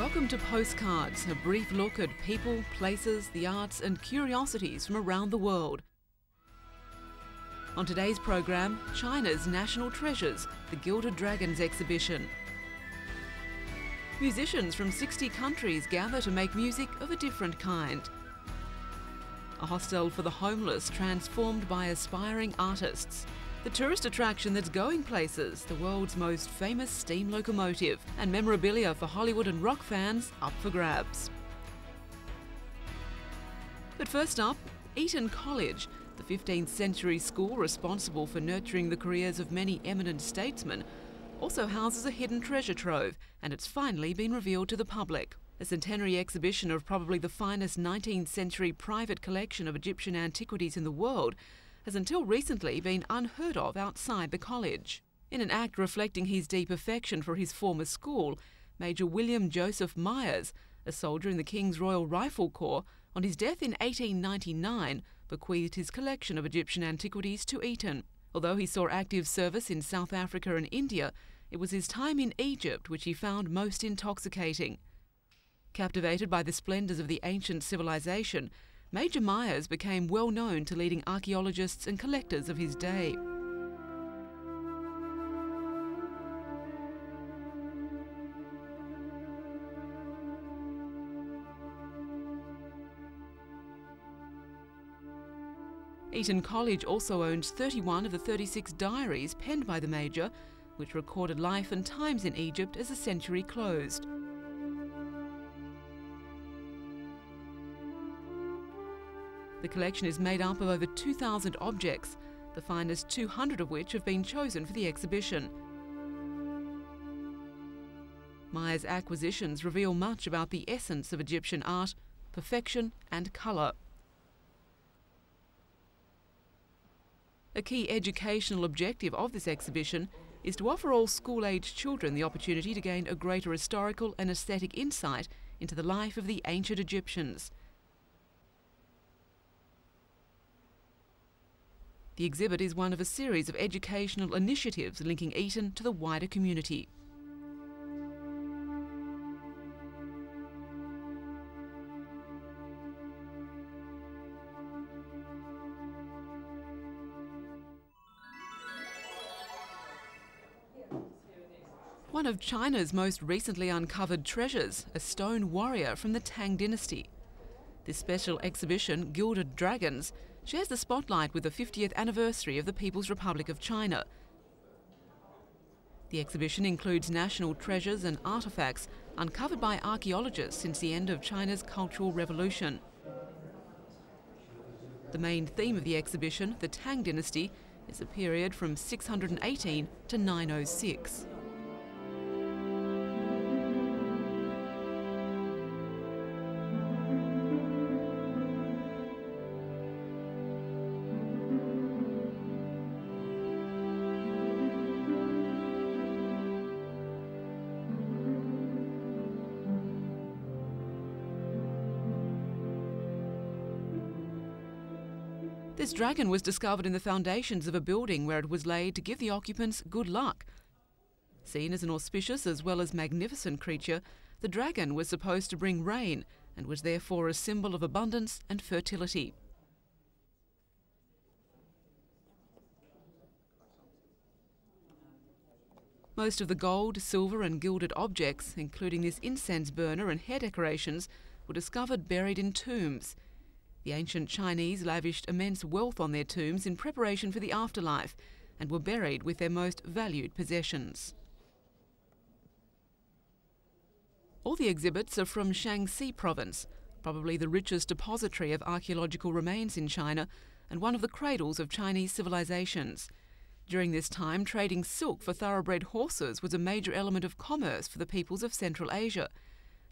Welcome to Postcards, a brief look at people, places, the arts and curiosities from around the world. On today's program, China's national treasures, the Gilded Dragons exhibition. Musicians from 60 countries gather to make music of a different kind. A hostel for the homeless transformed by aspiring artists. The tourist attraction that's going places, the world's most famous steam locomotive, and memorabilia for Hollywood and rock fans up for grabs. But first up, Eton College, the 15th century school responsible for nurturing the careers of many eminent statesmen, also houses a hidden treasure trove, and it's finally been revealed to the public. A centenary exhibition of probably the finest 19th century private collection of Egyptian antiquities in the world has until recently been unheard of outside the college. In an act reflecting his deep affection for his former school, Major William Joseph Myers, a soldier in the King's Royal Rifle Corps, on his death in 1899, bequeathed his collection of Egyptian antiquities to Eton. Although he saw active service in South Africa and India, it was his time in Egypt which he found most intoxicating. Captivated by the splendours of the ancient civilization, Major Myers became well known to leading archaeologists and collectors of his day. Eton College also owns 31 of the 36 diaries penned by the Major, which recorded life and times in Egypt as the century closed. The collection is made up of over 2,000 objects, the finest 200 of which have been chosen for the exhibition. Myers' acquisitions reveal much about the essence of Egyptian art, perfection and colour. A key educational objective of this exhibition is to offer all school-aged children the opportunity to gain a greater historical and aesthetic insight into the life of the ancient Egyptians. The exhibit is one of a series of educational initiatives linking Eton to the wider community. One of China's most recently uncovered treasures, a stone warrior from the Tang dynasty. This special exhibition, Gilded Dragons, shares the spotlight with the 50th anniversary of the People's Republic of China. The exhibition includes national treasures and artefacts uncovered by archaeologists since the end of China's Cultural Revolution. The main theme of the exhibition, the Tang dynasty, is a period from 618 to 906. This dragon was discovered in the foundations of a building where it was laid to give the occupants good luck. Seen as an auspicious as well as magnificent creature, the dragon was supposed to bring rain and was therefore a symbol of abundance and fertility. Most of the gold, silver and gilded objects, including this incense burner and hair decorations, were discovered buried in tombs. The ancient Chinese lavished immense wealth on their tombs in preparation for the afterlife and were buried with their most valued possessions. All the exhibits are from Shaanxi province, probably the richest depository of archaeological remains in China and one of the cradles of Chinese civilizations. During this time, trading silk for thoroughbred horses was a major element of commerce for the peoples of Central Asia.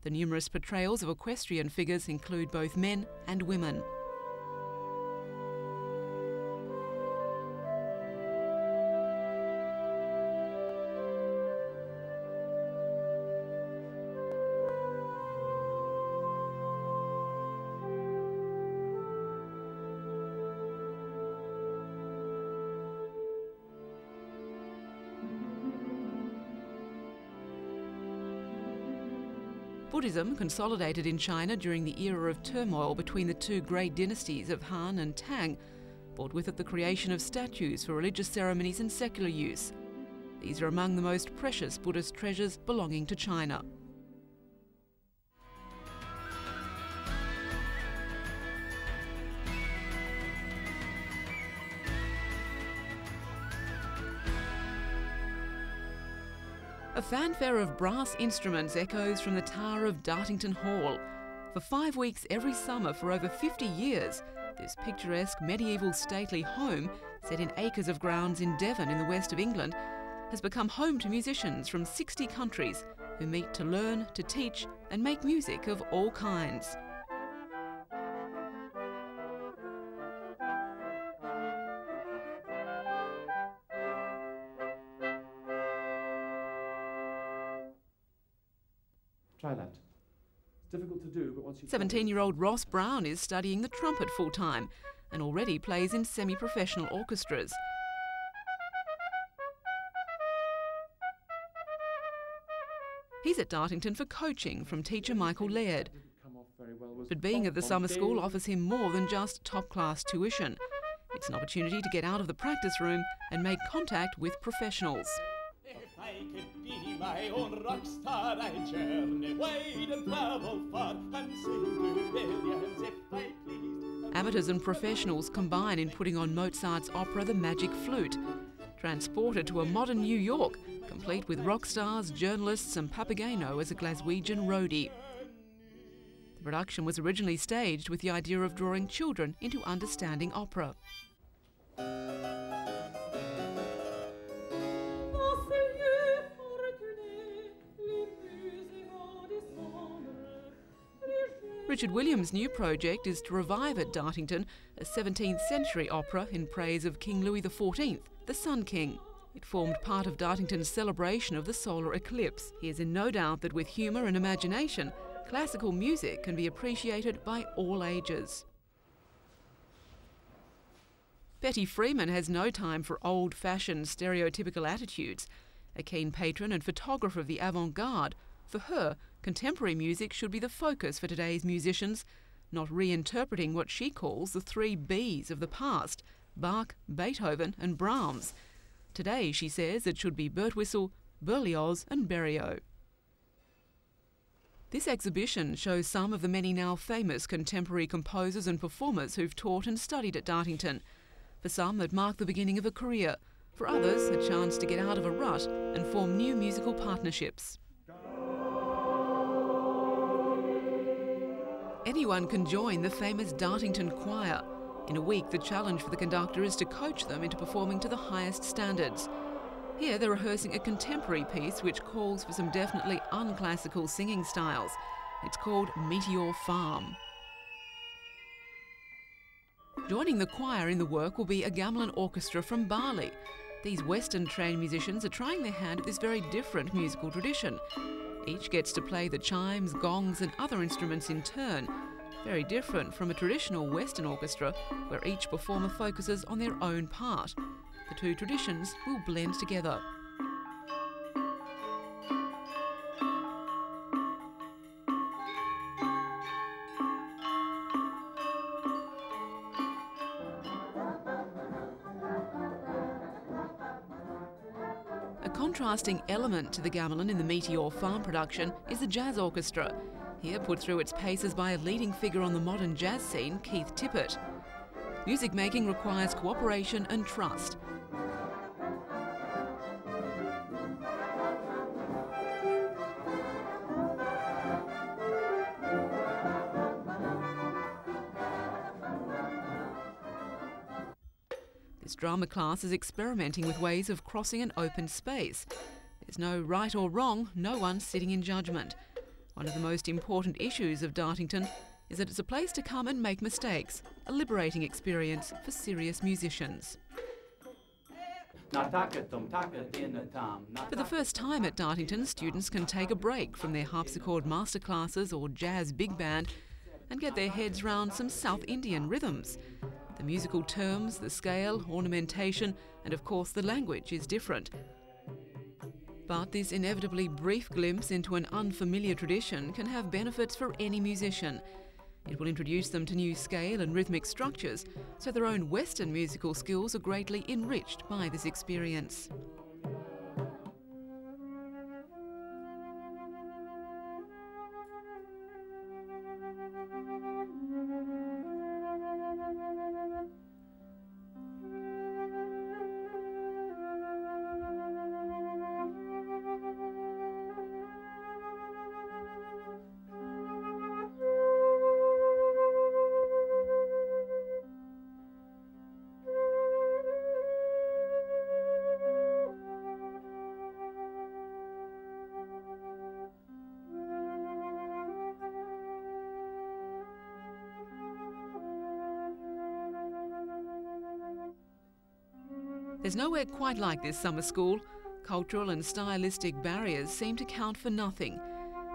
The numerous portrayals of equestrian figures include both men and women. Buddhism consolidated in China during the era of turmoil between the two great dynasties of Han and Tang, brought with it the creation of statues for religious ceremonies and secular use. These are among the most precious Buddhist treasures belonging to China. A fanfare of brass instruments echoes from the tower of Dartington Hall. For 5 weeks every summer for over 50 years, this picturesque medieval stately home, set in acres of grounds in Devon in the west of England, has become home to musicians from 60 countries who meet to learn, to teach and make music of all kinds. Try that. It's difficult to do, but once you... 17-year-old Ross Brown is studying the trumpet full-time and already plays in semi-professional orchestras. He's at Dartington for coaching from teacher Michael Laird. But being at the summer school offers him more than just top-class tuition. It's an opportunity to get out of the practice room and make contact with professionals. I could be my own rock star, I'd journey wide and travel far and sing to millions if I please. Amateurs and professionals combine in putting on Mozart's opera The Magic Flute, transported to a modern New York, complete with rock stars, journalists and Papageno as a Glaswegian roadie. The production was originally staged with the idea of drawing children into understanding opera. Richard Williams' new project is to revive at Dartington a 17th century opera in praise of King Louis XIV, the Sun King. It formed part of Dartington's celebration of the solar eclipse. He is in no doubt that with humour and imagination, classical music can be appreciated by all ages. Betty Freeman has no time for old-fashioned stereotypical attitudes. A keen patron and photographer of the avant-garde, for her, contemporary music should be the focus for today's musicians, not reinterpreting what she calls the 3 Bs of the past: Bach, Beethoven and Brahms. Today, she says, it should be Birtwistle, Berlioz and Berio. This exhibition shows some of the many now famous contemporary composers and performers who've taught and studied at Dartington. For some, it marked the beginning of a career. For others, a chance to get out of a rut and form new musical partnerships. Anyone can join the famous Dartington Choir. In a week, the challenge for the conductor is to coach them into performing to the highest standards. Here they're rehearsing a contemporary piece which calls for some definitely unclassical singing styles. It's called Meteor Farm. Joining the choir in the work will be a gamelan orchestra from Bali. These Western-trained musicians are trying their hand at this very different musical tradition. Each gets to play the chimes, gongs and other instruments in turn, very different from a traditional Western orchestra where each performer focuses on their own part. The two traditions will blend together. A contrasting element to the gamelan in the Meteor Farm production is the jazz orchestra, here put through its paces by a leading figure on the modern jazz scene, Keith Tippett. Music making requires cooperation and trust. This drama class is experimenting with ways of crossing an open space. There's no right or wrong, no one sitting in judgment. One of the most important issues of Dartington is that it's a place to come and make mistakes, a liberating experience for serious musicians. For the first time at Dartington, students can take a break from their harpsichord masterclasses or jazz big band and get their heads round some South Indian rhythms. The musical terms, the scale, ornamentation, and of course the language is different. But this inevitably brief glimpse into an unfamiliar tradition can have benefits for any musician. It will introduce them to new scale and rhythmic structures, so their own Western musical skills are greatly enriched by this experience. There's nowhere quite like this summer school. Cultural and stylistic barriers seem to count for nothing.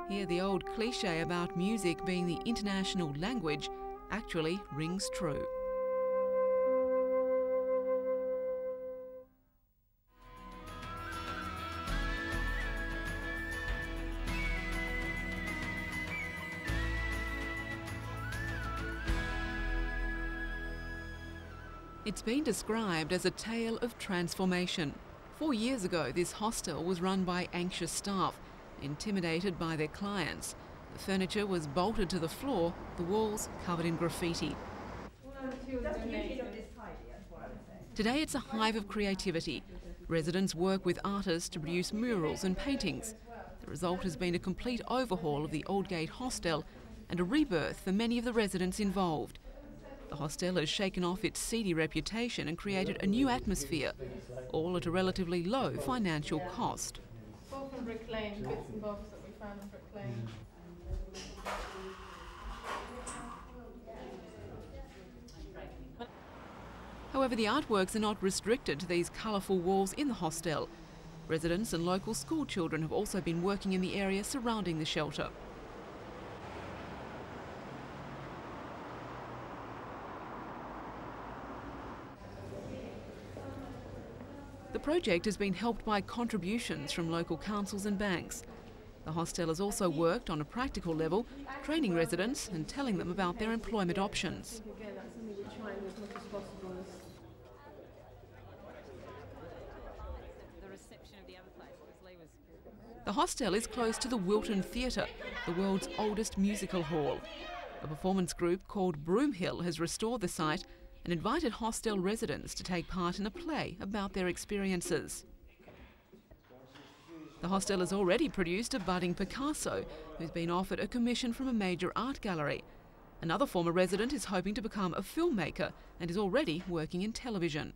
Here the old cliche about music being the international language actually rings true. It's been described as a tale of transformation. 4 years ago, this hostel was run by anxious staff, intimidated by their clients. The furniture was bolted to the floor, the walls covered in graffiti. Today it's a hive of creativity. Residents work with artists to produce murals and paintings. The result has been a complete overhaul of the Aldgate Hostel and a rebirth for many of the residents involved. The hostel has shaken off its seedy reputation and created a new atmosphere, all at a relatively low financial cost. It's all from Brick Lane, bits and bobs that we found in Brick Lane. However, the artworks are not restricted to these colourful walls in the hostel. Residents and local school children have also been working in the area surrounding the shelter. The project has been helped by contributions from local councils and banks. The hostel has also worked on a practical level, training residents and telling them about their employment options. Again, that's something we're trying as much as possible. The hostel is close to the Wilton Theatre, the world's oldest musical hall. A performance group called Broomhill has restored the site and invited hostel residents to take part in a play about their experiences. The hostel has already produced a budding Picasso who's been offered a commission from a major art gallery. Another former resident is hoping to become a filmmaker and is already working in television.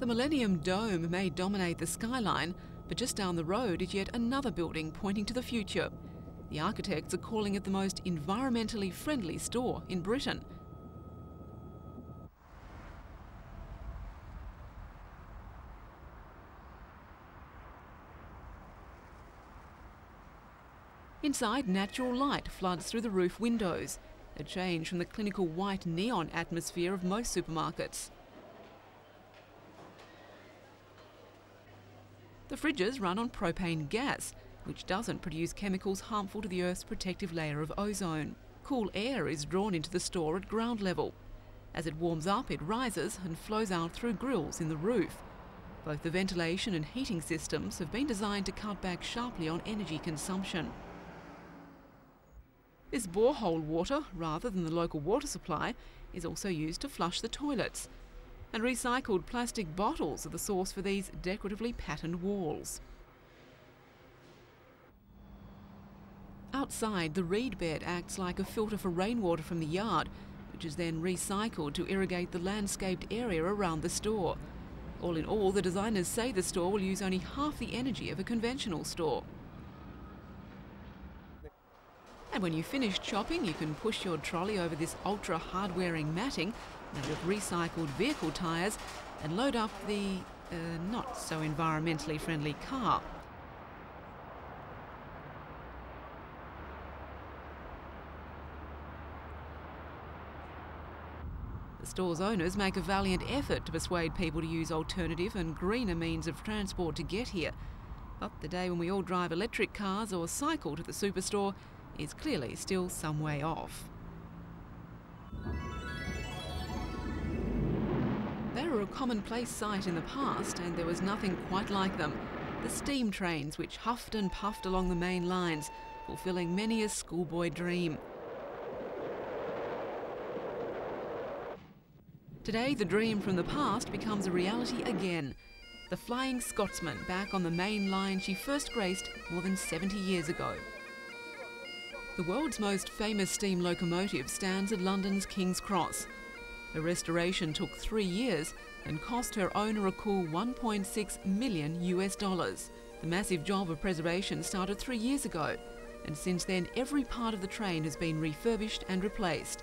The Millennium Dome may dominate the skyline, but just down the road is yet another building pointing to the future. The architects are calling it the most environmentally friendly store in Britain. Inside, natural light floods through the roof windows, a change from the clinical white neon atmosphere of most supermarkets. The fridges run on propane gas, which doesn't produce chemicals harmful to the Earth's protective layer of ozone. Cool air is drawn into the store at ground level. As it warms up, it rises and flows out through grills in the roof. Both the ventilation and heating systems have been designed to cut back sharply on energy consumption. This borehole water, rather than the local water supply, is also used to flush the toilets. And recycled plastic bottles are the source for these decoratively patterned walls. Outside, the reed bed acts like a filter for rainwater from the yard, which is then recycled to irrigate the landscaped area around the store. All in all, the designers say the store will use only half the energy of a conventional store. And when you've finished shopping, you can push your trolley over this ultra hard-wearing matting made of recycled vehicle tyres and load up the not so environmentally friendly car. store's owners make a valiant effort to persuade people to use alternative and greener means of transport to get here. But the day when we all drive electric cars or cycle to the superstore is clearly still some way off. They were a commonplace sight in the past, and there was nothing quite like them. The steam trains which huffed and puffed along the main lines, fulfilling many a schoolboy dream. Today, the dream from the past becomes a reality again. The Flying Scotsman back on the main line she first graced more than 70 years ago. The world's most famous steam locomotive stands at London's King's Cross. Her restoration took 3 years and cost her owner a cool $1.6 million. The massive job of preservation started 3 years ago, and since then every part of the train has been refurbished and replaced.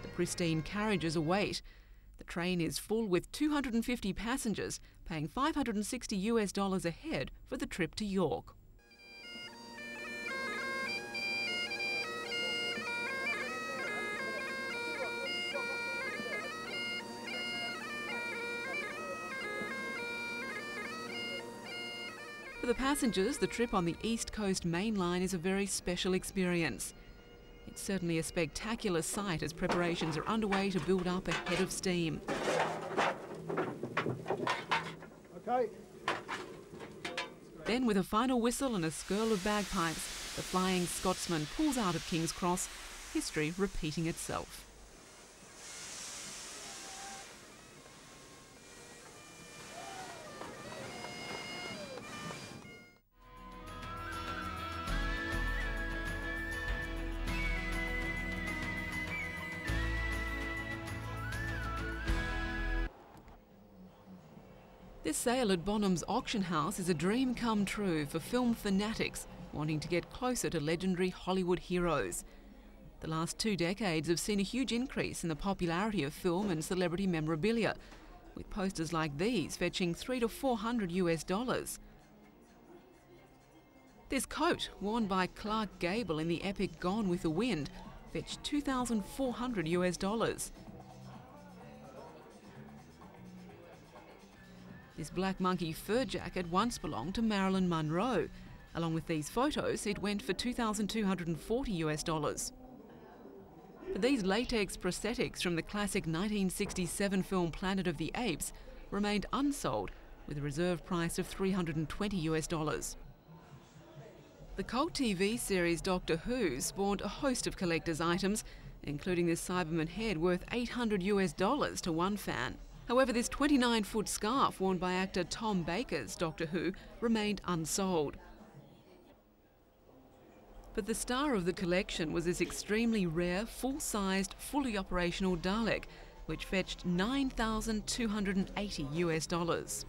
The pristine carriages await. The train is full with 250 passengers, paying $560 a head for the trip to York. For the passengers, the trip on the East Coast Main Line is a very special experience. It's certainly a spectacular sight as preparations are underway to build up a head of steam. Okay. Then, with a final whistle and a skirl of bagpipes, the Flying Scotsman pulls out of King's Cross, history repeating itself. This sale at Bonham's auction house is a dream come true for film fanatics wanting to get closer to legendary Hollywood heroes. The last 2 decades have seen a huge increase in the popularity of film and celebrity memorabilia, with posters like these fetching $300 to $400. This coat, worn by Clark Gable in the epic Gone with the Wind, fetched $2,400. This black monkey fur jacket once belonged to Marilyn Monroe. Along with these photos, it went for $2,240. But these latex prosthetics from the classic 1967 film Planet of the Apes remained unsold, with a reserve price of $320. The cult TV series Doctor Who spawned a host of collector's items, including this Cyberman head worth $800 to one fan. However, this 29-foot scarf worn by actor Tom Baker's Doctor Who remained unsold. But the star of the collection was this extremely rare, full-sized, fully operational Dalek, which fetched $9,280.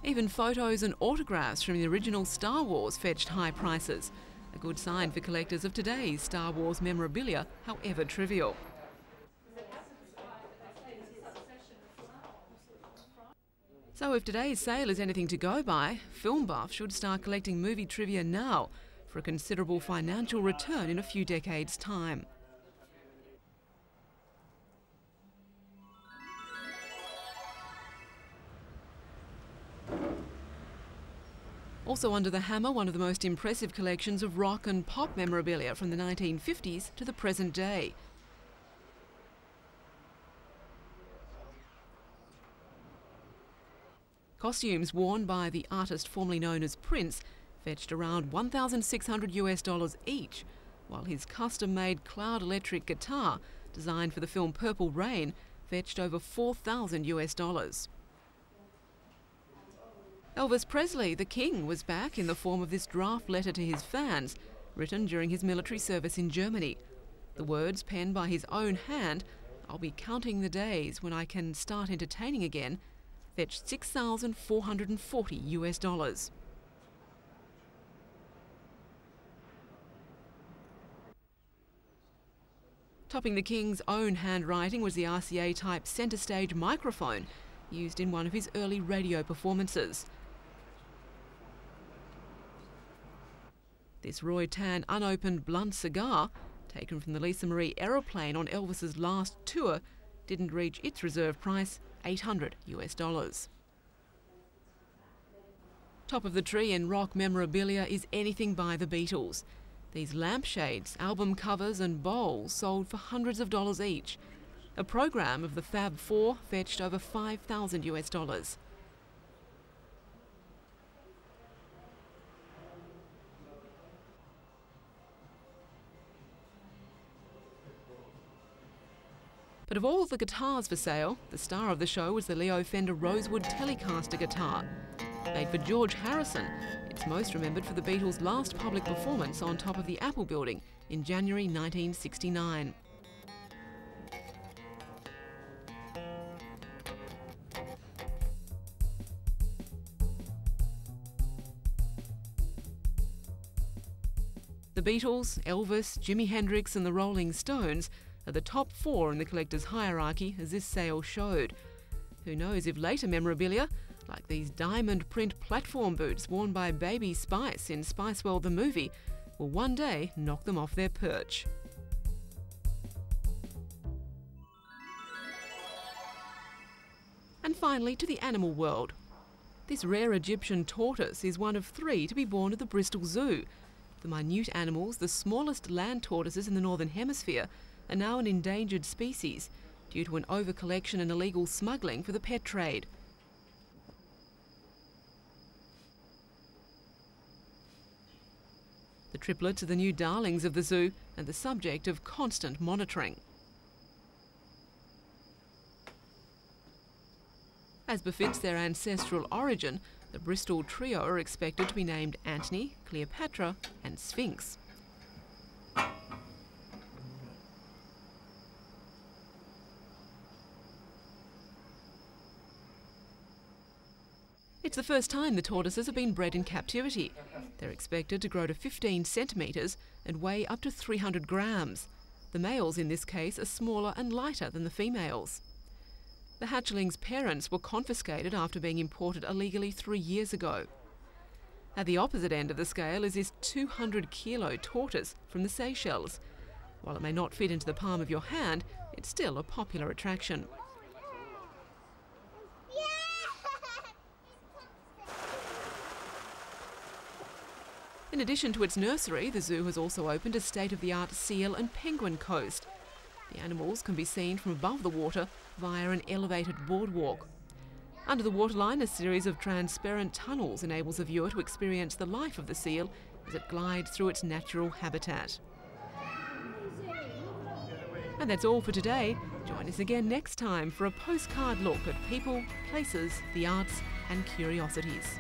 Even photos and autographs from the original Star Wars fetched high prices, a good sign for collectors of today's Star Wars memorabilia, however trivial. So if today's sale is anything to go by, film buffs should start collecting movie trivia now for a considerable financial return in a few decades' time. Also under the hammer, one of the most impressive collections of rock and pop memorabilia from the 1950s to the present day. Costumes worn by the artist formerly known as Prince fetched around $1,600 each, while his custom-made cloud electric guitar, designed for the film Purple Rain, fetched over $4,000. Elvis Presley, the King, was back in the form of this draft letter to his fans, written during his military service in Germany. The words, penned by his own hand, "I'll be counting the days when I can start entertaining again," fetched $6,440. Topping the King's own handwriting was the RCA-type centre stage microphone used in one of his early radio performances. This Roy Tan unopened blunt cigar, taken from the Lisa Marie aeroplane on Elvis's last tour, didn't reach its reserve price, $800 US. Top of the tree in rock memorabilia is anything by the Beatles. These lampshades, album covers and bowls sold for hundreds of dollars each. A program of the Fab Four fetched over $5,000 US. But of all the guitars for sale, the star of the show was the Leo Fender Rosewood Telecaster guitar. Made for George Harrison, it's most remembered for the Beatles' last public performance on top of the Apple Building in January 1969. The Beatles, Elvis, Jimi Hendrix and the Rolling Stones are the top four in the collector's hierarchy, as this sale showed. Who knows if later memorabilia, like these diamond print platform boots worn by Baby Spice in Spice World the movie, will one day knock them off their perch. And finally to the animal world. This rare Egyptian tortoise is one of 3 to be born at the Bristol Zoo. The minute animals, the smallest land tortoises in the Northern Hemisphere, are now an endangered species due to an over-collection and illegal smuggling for the pet trade. The triplets are the new darlings of the zoo and the subject of constant monitoring. As befits their ancestral origin, the Bristol trio are expected to be named Antony, Cleopatra and Sphinx. It's the first time the tortoises have been bred in captivity. They're expected to grow to 15 centimetres and weigh up to 300 grams. The males in this case are smaller and lighter than the females. The hatchlings' parents were confiscated after being imported illegally 3 years ago. At the opposite end of the scale is this 200-kilo tortoise from the Seychelles. While it may not fit into the palm of your hand, it's still a popular attraction. In addition to its nursery, the zoo has also opened a state-of-the-art seal and penguin coast. The animals can be seen from above the water via an elevated boardwalk. Under the waterline, a series of transparent tunnels enables a viewer to experience the life of the seal as it glides through its natural habitat. And that's all for today. Join us again next time for a postcard look at people, places, the arts and curiosities.